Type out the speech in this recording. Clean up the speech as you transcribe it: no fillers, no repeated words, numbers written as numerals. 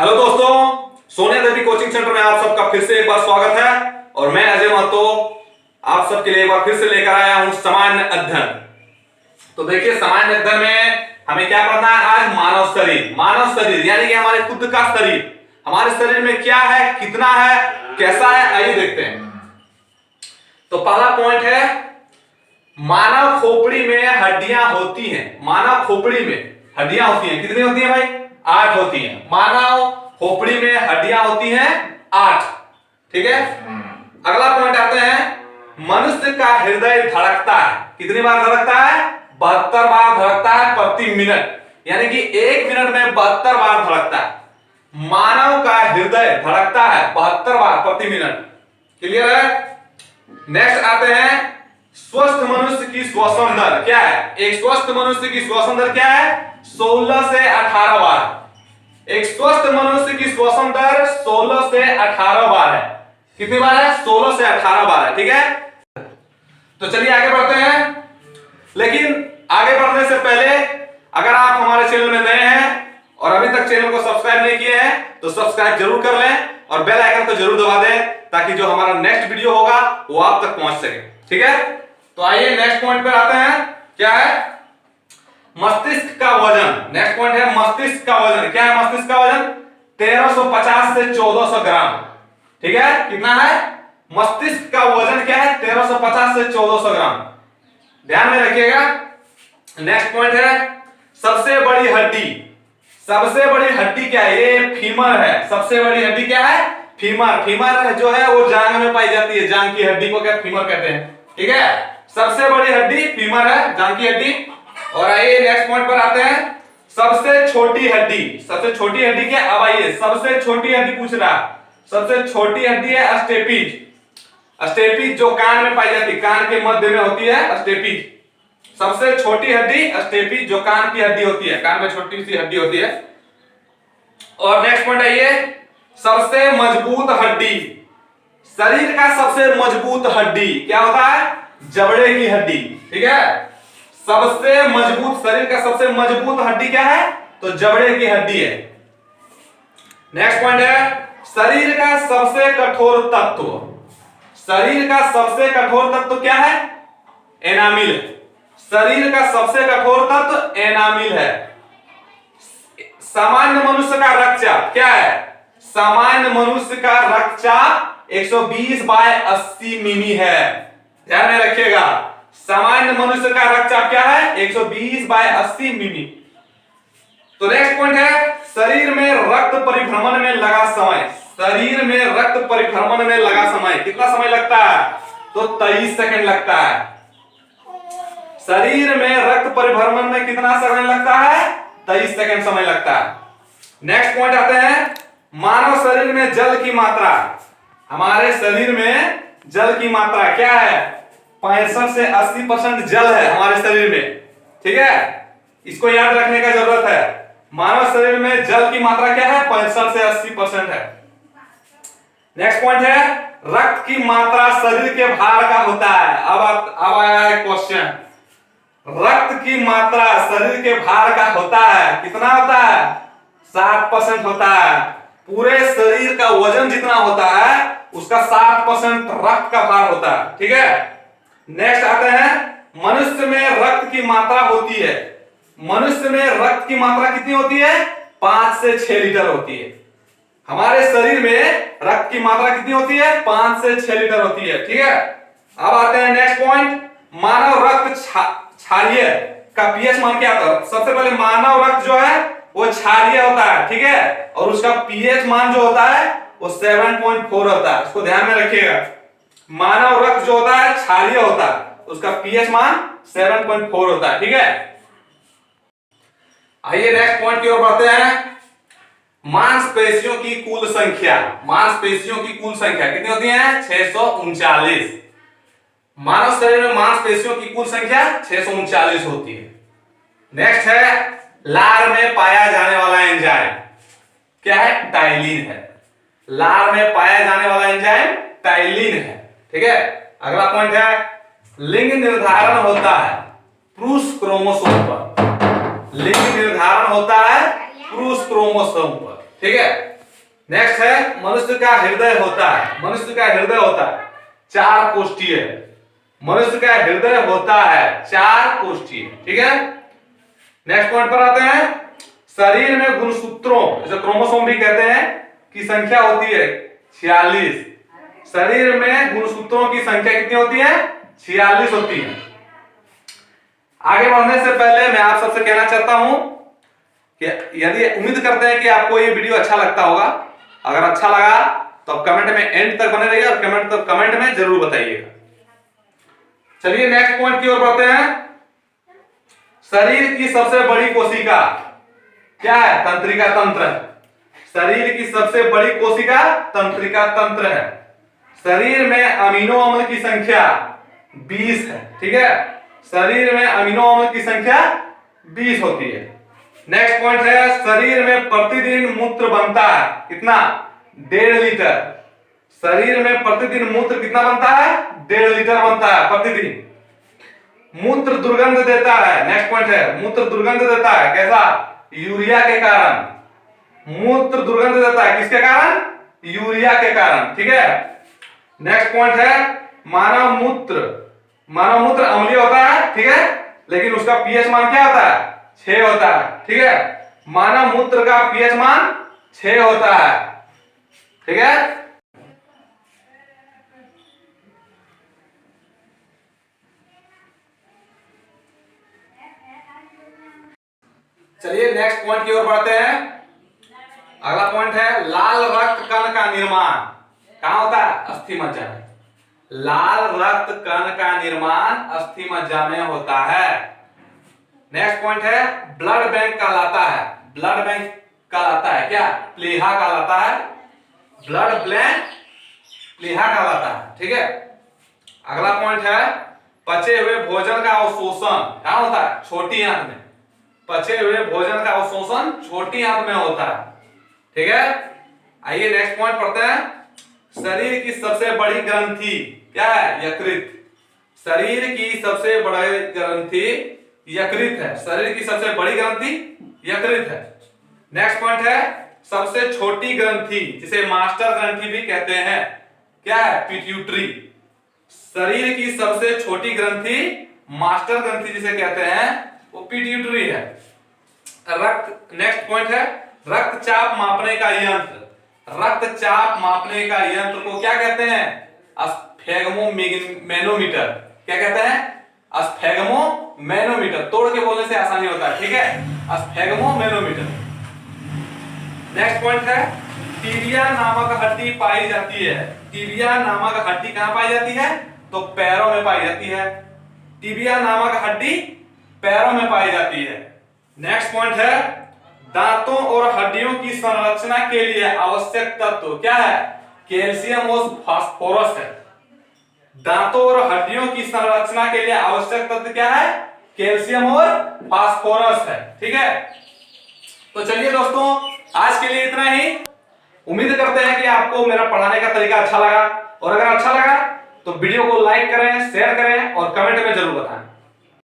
Hello दोस्तों, सोनिया देवी coaching centre में आप सबका फिर से एक बार स्वागत है। और मैं अजय महतो आप सबके लिए एक बार फिर से लेकर आया हूं सामान्य अध्ययन। तो देखिए, सामान्य अध्ययन में हमें क्या पढ़ना है आज? मानव शरीर। मानव शरीर यानी कि हमारे खुद का शरीर, हमारे शरीर में क्या है, कितना है, कैसा है, आइए देखते हैं। तो पहला पॉइंट है, मानव खोपड़ी में हड्डियां होती हैं। मानव खोपड़ी में हड्डियां होती हैं, कितनी होती हैं भाई? 8 होती हैं। मानव खोपड़ी में हड्डियां होती हैं 8। ठीक है। अगला पॉइंट आते हैं, मनुष्य का हृदय धड़कता है। कितनी बार धड़कता है? 72 बार धड़कता है प्रति मिनट, यानी कि 1 मिनट में 72 बार धड़कता है। मानव का हृदय धड़कता है 72 बार प्रति मिनट। क्लियर है? नेक्स्ट आते हैं, स्वस्थ मनुष्य की श्वसन दर क्या है? एक स्वस्थ मनुष्य की श्वसन दर क्या है? 16 से 18 बार। एक स्वस्थ मनुष्य की श्वसन दर 16 से 18 बार है। कितनी बार है? 16 से 18 बार है। ठीक है। तो चलिए आगे बढ़ते हैं। लेकिन आगे बढ़ने से पहले, अगर आप हमारे चैनल में नए हैं और अभी तक चैनल को सब्सक्राइब नहीं किए हैं तो सब्सक्राइब जरूर कर लें और बेल आइकन को जरूर दबा दें, ताकि जो हमारा नेक्स्ट वीडियो होगा वो आप तक पहुंच सके। ठीक है। तो आइए नेक्स्ट पॉइंट पर आते हैं। क्या है? मस्तिष्क का वजन। नेक्स्ट पॉइंट है मस्तिष्क का वजन। क्या है मस्तिष्क का वजन? 1350 से 1400 ग्राम। ठीक है। कितना है? मस्तिष्क का वजन क्या है? 1350 से 1400 ग्राम। ध्यान में रखिएगा। नेक्स्ट पॉइंट है, सबसे बड़ी हड्डी। सबसे बड़ी हड्डी क्या है? ये फीमर है। सबसे बड़ी हड्डी क्या है? फीमर। फीमर जो है वो जांग में पाई जाती है। जांग की हड्डी को क्या फीमर कहते हैं। ठीक है। सबसे बड़ी हड्डी फीमर है, जांग की हड्डी। और आइए नेक्स्ट पॉइंट पर आते हैं, सबसे छोटी हड्डी। सबसे छोटी हड्डी क्या? अब आइए, सबसे छोटी हड्डी पूछ रहा। सबसे छोटी हड्डी है स्टेपिज। स्टेपिज जो कान में पाई जाती है, कान के मध्य में होती है स्टेपिज। सबसे छोटी हड्डी स्टेपिज जो कान की हड्डी होती है, कान में छोटी सी हड्डी होती है। और नेक्स्ट पॉइंट आइए, सबसे मजबूत हड्डी। शरीर का सबसे मजबूत हड्डी क्या होता है? जबड़े की हड्डी। ठीक है। सबसे मजबूत, शरीर का सबसे मजबूत हड्डी क्या है? तो जबड़े की हड्डी है। नेक्स्ट पॉइंट है, शरीर का सबसे कठोर तत्व। शरीर का सबसे कठोर तत्व क्या है? एनामिल। शरीर का सबसे कठोर तत्व एनामिल है। सामान्य मनुष्य का रक्तचाप क्या है? सामान्य मनुष्य का रक्तचाप 120/80 मिमी है। ध्यान में रखिएगा, सामान्य मनुष्य का रक्तचाप क्या है? 120/80 मिमी। तो नेक्स्ट पॉइंट है, शरीर में रक्त परिभ्रमण में लगा समय। शरीर में रक्त परिभ्रमण में लगा समय कितना समय लगता है? तो 23 सेकंड लगता है। शरीर में रक्त परिभ्रमण में कितना समय लगता है? 23 सेकंड समय लगता है। नेक्स्ट पॉइंट आते हैं, मानव शरीर में जल की मात्रा। हमारे शरीर में जल की मात्रा क्या है? 65 से 80% जल है हमारे शरीर में। ठीक है। इसको याद रखने का जरूरत है। मानव शरीर में जल की मात्रा क्या है? 65 से 80% है। नेक्स्ट पॉइंट है, रक्त की मात्रा शरीर के भार का होता है। अब आया है क्वेश्चन, रक्त की मात्रा शरीर के भार का होता है। कितना होता है? 7% होता है। पूरे शरीर का वजन जितना होता है उसका 7% रक्त का भार होता है। ठीक है। नेक्स्ट आते हैं, मनुष्य में रक्त की मात्रा होती है। मनुष्य में रक्त की मात्रा कितनी होती है? 5 से 6 लीटर होती है। हमारे शरीर में रक्त की मात्रा कितनी होती है? 5 से 6 लीटर होती है। ठीक है। अब आते हैं नेक्स्ट पॉइंट, मानव रक्त क्षारीय का पीएच मान क्या होता है? सबसे पहले मानव रक्त जो है वो क्षारीय होता है। ठीक है। और उसका पीएच मान जो होता है वो 7.4 होता है। इसको ध्यान में रखिएगा। मानव रक्त जो होता है क्षारीय होता है, उसका पीएच मान 7.4 होता है। ठीक है। आइए नेक्स्ट पॉइंट की ओर बढ़ते हैं, मांसपेशियों की कुल संख्या। मांसपेशियों की कुल संख्या कितनी होती है? 639। मानव शरीर में मांसपेशियों की कुल संख्या 639 होती है। नेक्स्ट है, लार में पाया जाने वाला एंजाइम क्या है? टाइलिन है। लार में पाया जाने वाला एंजाइम टाइलिन है। ठीक है। अगला पॉइंट है, लिंग निर्धारण होता है पुरुष क्रोमोसोम पर। लिंग निर्धारण होता है पुरुष क्रोमोसोम पर। ठीक है। नेक्स्ट है मनुष्य का हृदय होता है। मनुष्य का हृदय होता है 4 कोष्ठीय। मनुष्य का हृदय होता है 4 कोष्ठीय। ठीक है, नेक्स्ट पॉइंट पर आते हैं। शरीर में गुणसूत्रों, जैसे क्रोमोसोम भी कहते हैं, की संख्या होती है 46। शरीर में गुणसूत्रों की संख्या कितनी होती है? 46 होती है। आगे बढ़ने से पहले मैं आप सबसे कहना चाहता हूं कि यदि उम्मीद करते हैं कि आपको ये वीडियो अच्छा लगता होगा। अगर अच्छा लगा तो आप कमेंट में एंड तक बने रहिए और कमेंट में जरूर बताइएगा। चलिए नेक्स्ट पॉइंट की ओर बढ़ते हैं। शरीर की सबसे बड़ी कोशिका क्या है? तंत्रिका तंत्र है। शरीर की सबसे बड़ी कोशिका तंत्रिका तंत्र है। शरीर में अमीनो अम्ल की संख्या 20 है। ठीक है, शरीर में अमीनो अम्ल की संख्या 20 होती है। नेक्स्ट पॉइंट है, शरीर में प्रतिदिन मूत्र बनता है कितना? 1.5 लीटर। शरीर में प्रतिदिन मूत्र कितना बनता है? 1.5 लीटर बनता है प्रतिदिन। मूत्र दुर्गंध देता है। नेक्स्ट पॉइंट है, मूत्र दुर्गंध देता है। कैसा? यूरिया के कारण। मूत्र दुर्गंध देता है किसके कारण? यूरिया के कारण। ठीक है, नेक्स्ट पॉइंट है, मानव मूत्र अम्लीय होता है। ठीक है, लेकिन उसका पीएच मान क्या होता है? 6 होता है। ठीक है, मानव मूत्र का पीएच मान 6 होता है। ठीक है, चलिए नेक्स्ट पॉइंट की ओर बढ़ते हैं। अगला पॉइंट है लाल रक्त कण का निर्माण कहां होता है? अस्थि मज्जा में। लाल रक्त कण का निर्माण अस्थि मज्जा में होता है। नेक्स्ट पॉइंट है ब्लड बैंक कहलाता है। ब्लड बैंक कहलाता है क्या? प्लीहा कहलाता है। ब्लड बैंक प्लीहा कहलाता है। ठीक है, अगला पॉइंट है पचे हुए भोजन का अवशोषण कहां होता है? छोटी आंत में। पचे हुए भोजन का अवशोषण छोटी आंत में होता है। ठीक है, आइए नेक्स्ट पॉइंट पढ़ते हैं। शरीर की सबसे बड़ी ग्रंथि क्या है? यकृत। शरीर की सबसे बड़ी ग्रंथि यकृत है। शरीर की सबसे बड़ी ग्रंथि यकृत है। नेक्स्ट पॉइंट है सबसे छोटी ग्रंथि, जिसे मास्टर ग्रंथि भी कहते हैं, क्या है? पिट्यूटरी। शरीर की सबसे छोटी ग्रंथि मास्टर ग्रंथि जिसे कहते हैं वो पिट्यूटरी है। नेक्स्ट पॉइंट है रक्तचाप मापने का यंत्र। रक्तचाप मापने का यंत्र को क्या कहते हैं? स्फेगमोमैनोमीटर। क्या कहते हैं? स्फेगमोमैनोमीटर। तोड़ के बोलने से आसानी होता है। ठीक है, स्फेगमोमैनोमीटर। नेक्स्ट पॉइंट है टिबिया नामक हड्डी पाई जाती है। टिबिया नामक हड्डी कहां पाई जाती है? तो पैरों में पाई जाती है। टिबिया नामक हड्डी पैरों में पाई जाती है। नेक्स्ट पॉइंट है दांतों और हड्डियों की संरचना के लिए आवश्यक तत्व क्या है? कैल्शियम और फास्फोरस है। दांतों और हड्डियों की संरचना के लिए आवश्यक तत्व क्या है? कैल्शियम और फास्फोरस है। ठीक है, तो चलिए दोस्तों आज के लिए इतना ही। उम्मीद करते हैं कि आपको मेरा पढ़ाने का तरीका अच्छा लगा, और अगर अच्छा लगा तो वीडियो को लाइक करें, शेयर करें और कमेंट में जरूर बताएं।